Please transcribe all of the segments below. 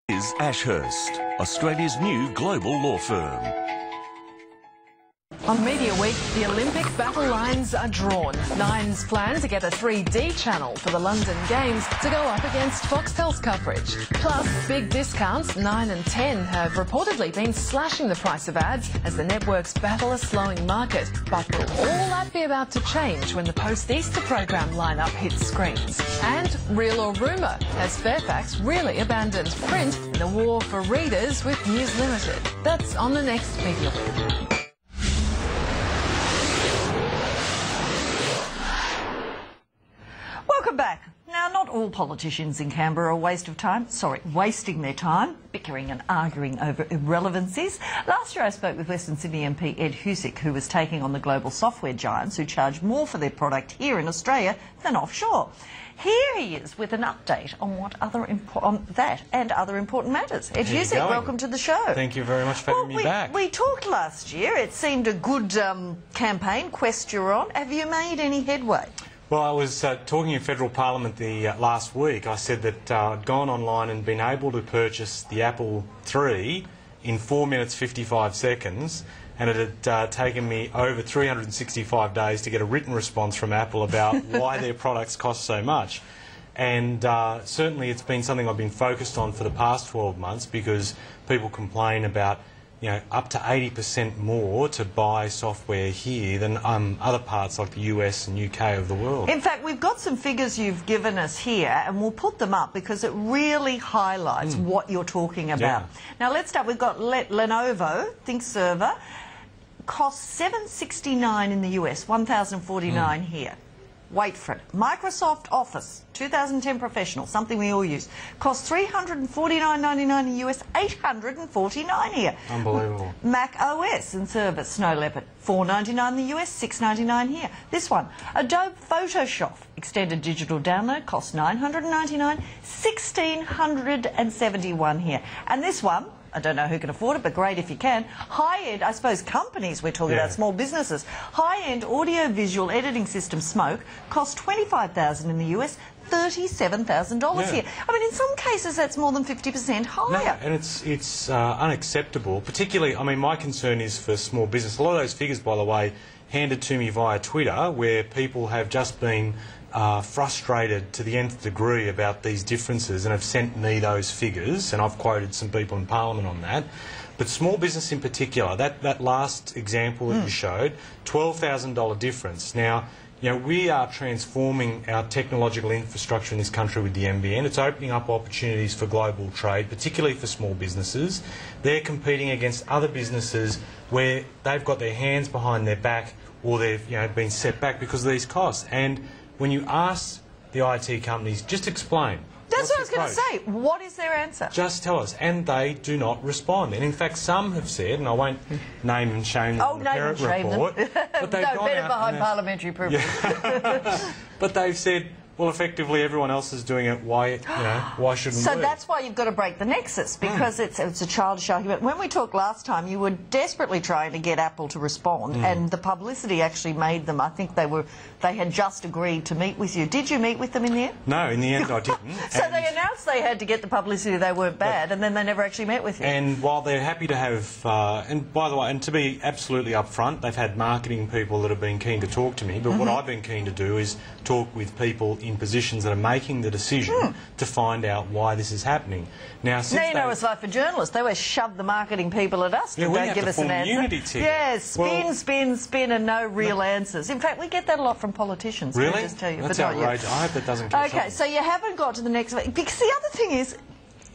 Is Ashurst, Australia's new global law firm. On Media Week, the Olympic battle lines are drawn. Nine's plan to get a 3D channel for the London Games to go up against Foxtel's coverage. Plus, big discounts. 9 and 10 have reportedly been slashing the price of ads as the networks battle a slowing market. But will all that be about to change when the post-Easter program lineup hits screens? And real or rumour, has Fairfax really abandoned print in the war for readers with News Limited? That's on the next Media Week. Welcome back. Now, not all politicians in Canberra are wasting their time bickering and arguing over irrelevancies. Last year I spoke with Western Sydney MP Ed Husic, who was taking on the global software giants who charge more for their product here in Australia than offshore. Here he is with an update on that and other important matters. Ed Husic, welcome to the show. Thank you very much for having me back. We talked last year. It seemed a good campaign. Quest you're on. Have you made any headway? Well, I was talking in Federal Parliament last week. I said that I'd gone online and been able to purchase the Apple III in 4 minutes 55 seconds, and it had taken me over 365 days to get a written response from Apple about why their products cost so much. And certainly it's been something I've been focused on for the past 12 months because people complain about up to 80% more to buy software here than other parts like the US and UK of the world. In fact, we've got some figures you've given us here, and we'll put them up because it really highlights what you're talking about. Yeah. Now, let's start. We've got Lenovo ThinkServer. Costs $769 in the US, $1,049 here. Wait for it. Microsoft Office 2010 Professional, something we all use, costs $349.99 in the US, $849 here. Unbelievable. Mac OS and Service Snow Leopard, $499 in the US, $699 here. This one, Adobe Photoshop Extended Digital Download, costs $999, $1,671 here. And this one, I don't know who can afford it, but great if you can. High-end, I suppose companies we're talking about, small businesses. High-end audio-visual editing system Smoke costs $25,000 in the US, $37,000 here. I mean, in some cases that's more than 50% higher. No, and it's unacceptable. Particularly, I mean, my concern is for small business. A lot of those figures, by the way, handed to me via Twitter, where people have just been frustrated to the nth degree about these differences and have sent me those figures, and I've quoted some people in Parliament on that. But small business in particular, that last example that you showed, $12,000 difference. Now, we are transforming our technological infrastructure in this country with the NBN. It's opening up opportunities for global trade, particularly for small businesses. They're competing against other businesses where they've got their hands behind their back or they've been set back because of these costs. And when you ask the IT companies, just explain. That's what I was going to say. What is their answer? Just tell us. And they do not respond. And in fact, some have said, and I won't name and shame them on the Perrett report, but they've gone better out behind parliamentary privilege. But they've said, well, effectively everyone else is doing it. Why, why shouldn't we? So that's why you've got to break the nexus, because it's a childish argument. When we talked last time, you were desperately trying to get Apple to respond, and the publicity actually made them. I think they had just agreed to meet with you. Did you meet with them in the end? No, in the end I didn't. So they announced they had to get the publicity they weren't bad, and then they never actually met with you. And while they're happy to have, and by the way, and to be absolutely upfront, they've had marketing people that have been keen to talk to me, but what I've been keen to do is talk with people in positions that are making the decision to find out why this is happening. Now, since it's like for journalists, they always shove the marketing people at us to give us an answer. Unity ticket. Yeah, spin, and no real answers. In fact, we get that a lot from politicians. Really? Can I just tell you, That's but outrageous. I hope that doesn't catch on. Okay, so you haven't got to the next... Because the other thing is,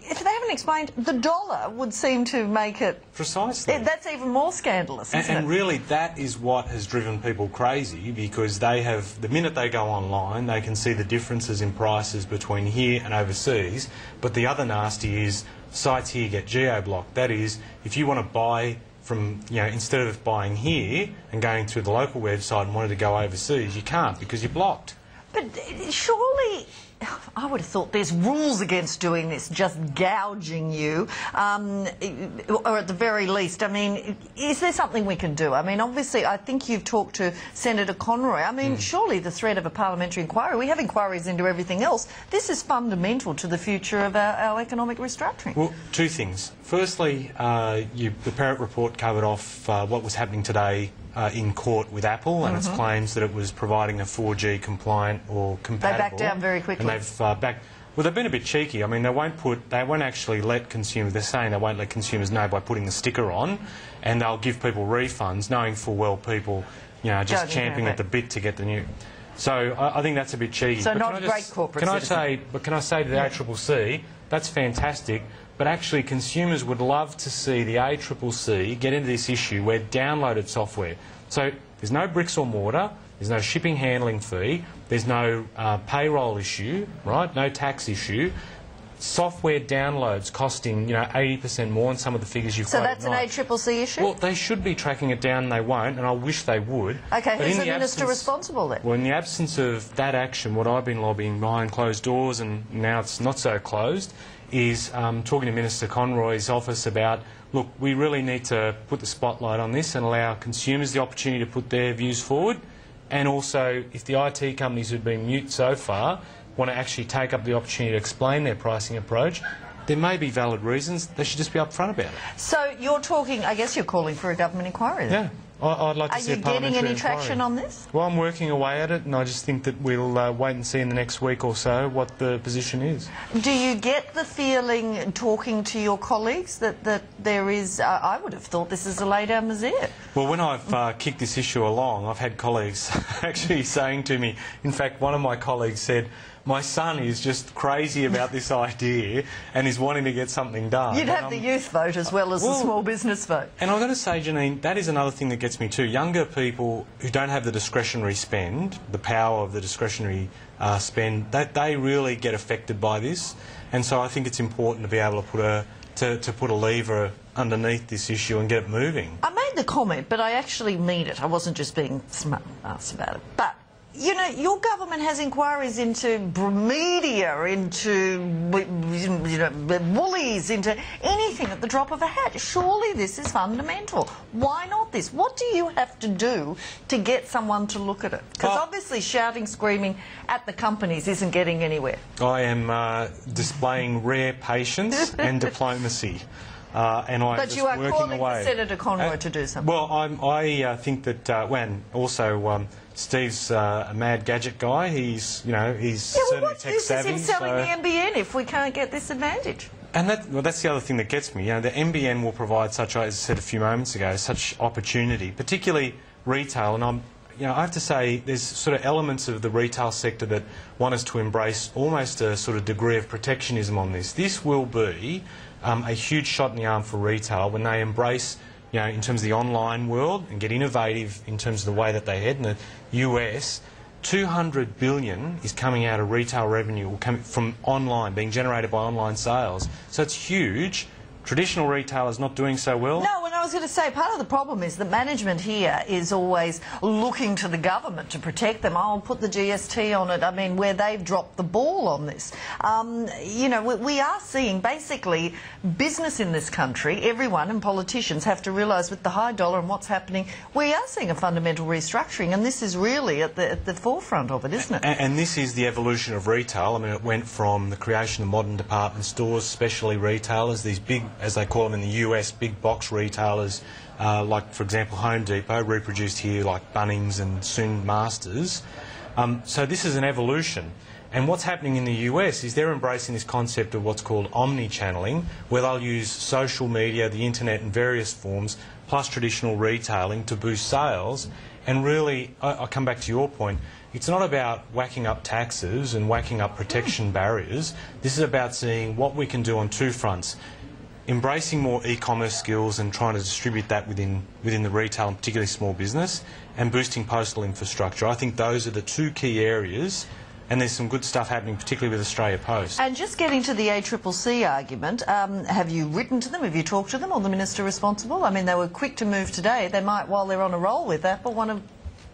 if they haven't explained, the dollar would seem to make it... Precisely. That's even more scandalous, isn't it? And really, that is what has driven people crazy, because they have, the minute they go online, they can see the differences in prices between here and overseas. But the other nasty is sites here get geo-blocked. That is, if you want to buy from, instead of buying here and going through the local website and wanted to go overseas, you can't because you're blocked. But surely I would have thought there's rules against doing this, just gouging you, or at the very least, I mean, is there something we can do? I mean, obviously, I think you've talked to Senator Conroy. I mean, surely the threat of a parliamentary inquiry, we have inquiries into everything else. This is fundamental to the future of our economic restructuring. Well, two things. Firstly, the Perrett report covered off what was happening today in court with Apple and its claims that it was providing a 4G compliant or compatible. They backed down very quickly. And they've well, they've been a bit cheeky. I mean, they won't actually let consumers. They're saying they won't let consumers know by putting the sticker on, and they'll give people refunds, knowing full well people, just champing at the bit to get the new. So I think that's a bit cheeky. So not great corporate citizen. Can I say to the ACCC, that's fantastic. But actually, consumers would love to see the ACCC get into this issue where downloaded software. So there's no bricks or mortar, there's no shipping handling fee, there's no payroll issue, right? No tax issue. Software downloads costing 80% more on some of the figures you've quoted. So that's an ACCC issue? Well, they should be tracking it down, and they won't, and I wish they would. Okay, who's the minister responsible then? Well, in the absence of that action, what I've been lobbying behind closed doors, and now it's not so closed, is talking to Minister Conroy's office about, look, we really need to put the spotlight on this and allow consumers the opportunity to put their views forward, and also if the IT companies who've been mute so far want to actually take up the opportunity to explain their pricing approach, there may be valid reasons. They should just be upfront about it. So you're talking, I guess you're calling for a government inquiry then? Yeah. I'd like to see a parliamentary inquiry. Are you getting any traction on this? Well, I'm working away at it, and I just think that we'll wait and see in the next week or so what the position is. Do you get the feeling, talking to your colleagues, that there is... I would have thought this is a lay down misère. Well, when I've kicked this issue along, I've had colleagues actually saying to me... In fact, one of my colleagues said, my son is just crazy about this idea and is wanting to get something done. You'd have the youth vote as well as the small business vote. And I've got to say, Janine, that is another thing that gets me too. Younger people who don't have the discretionary spend, the power of the discretionary spend, they really get affected by this. And so I think it's important to be able to put a lever underneath this issue and get it moving. I made the comment, but I actually mean it. I wasn't just being smart ass about it. But your government has inquiries into Bromedia, into Woolies, into anything at the drop of a hat. Surely this is fundamental. Why not this? What do you have to do to get someone to look at it? Because obviously shouting, screaming at the companies isn't getting anywhere. I am displaying rare patience and diplomacy. And I'm but you are calling for Senator Conroy to do something. Well, I think that also Steve's a mad gadget guy. He's certainly tech savvy. What's him selling the NBN if we can't get this advantage? And that's the other thing that gets me. The NBN will provide such, as I said a few moments ago, such opportunity, particularly retail. And I have to say, there's sort of elements of the retail sector that want us to embrace almost a sort of degree of protectionism on this. This will be a huge shot in the arm for retail when they embrace, in terms of the online world and get innovative in terms of the way that they head. In the US, $200 billion is coming out of retail revenue from online, being generated by online sales. So it's huge. Traditional retailers not doing so well. No, and I was going to say, part of the problem is the management here is always looking to the government to protect them. I'll put the GST on it. I mean, where they've dropped the ball on this. We are seeing basically business in this country, everyone and politicians have to realise with the high dollar and what's happening, we are seeing a fundamental restructuring, and this is really at the forefront of it, isn't it? And this is the evolution of retail. I mean, it went from the creation of modern department stores, specialty retailers, these big, as they call them in the US, big box retailers, like, for example, Home Depot, reproduced here, like Bunnings and soon Masters. So this is an evolution. And what's happening in the US is they're embracing this concept of what's called omni-channeling, where they'll use social media, the internet in various forms, plus traditional retailing to boost sales. And really, I come back to your point, it's not about whacking up taxes and whacking up protection barriers. This is about seeing what we can do on two fronts. Embracing more e-commerce skills and trying to distribute that within the retail and particularly small business, and boosting postal infrastructure. I think those are the two key areas, and there's some good stuff happening, particularly with Australia Post. And just getting to the ACCC argument, have you written to them, have you talked to them, or the minister responsible? I mean, they were quick to move today. They might, while they're on a roll with Apple, want to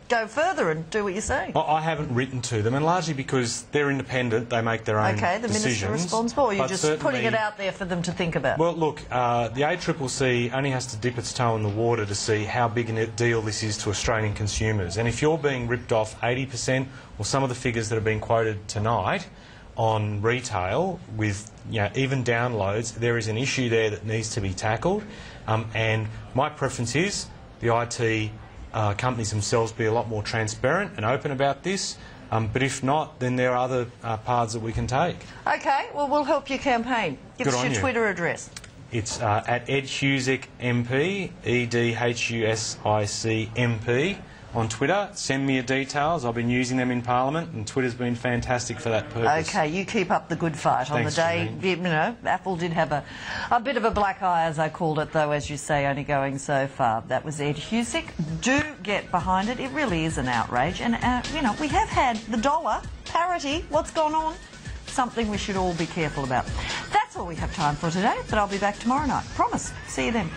go further and do what you're saying. I haven't written to them, and largely because they're independent, they make their own Okay, the decisions. Minister responsible, or you're But just certainly- putting it out there for them to think about? Well, look, the ACCC only has to dip its toe in the water to see how big a deal this is to Australian consumers. And if you're being ripped off 80%, or some of the figures that have been quoted tonight on retail with even downloads, there is an issue there that needs to be tackled. And my preference is the IT companies themselves be a lot more transparent and open about this. But if not, then there are other paths that we can take. Okay, well, we'll help your campaign. Give Good us on your you. Twitter address. It's at Ed Husic MP, EDHUSIC MP on Twitter. Send me your details. I've been using them in Parliament, and Twitter's been fantastic for that purpose. Okay, you keep up the good fight. Thanks, On the day, Janine. Apple did have a bit of a black eye, as I called it, though, as you say, only going so far. That was Ed Husic. Do get behind it. It really is an outrage. And, we have had the dollar parity. What's gone on? Something we should all be careful about. That's all we have time for today, but I'll be back tomorrow night. Promise. See you then.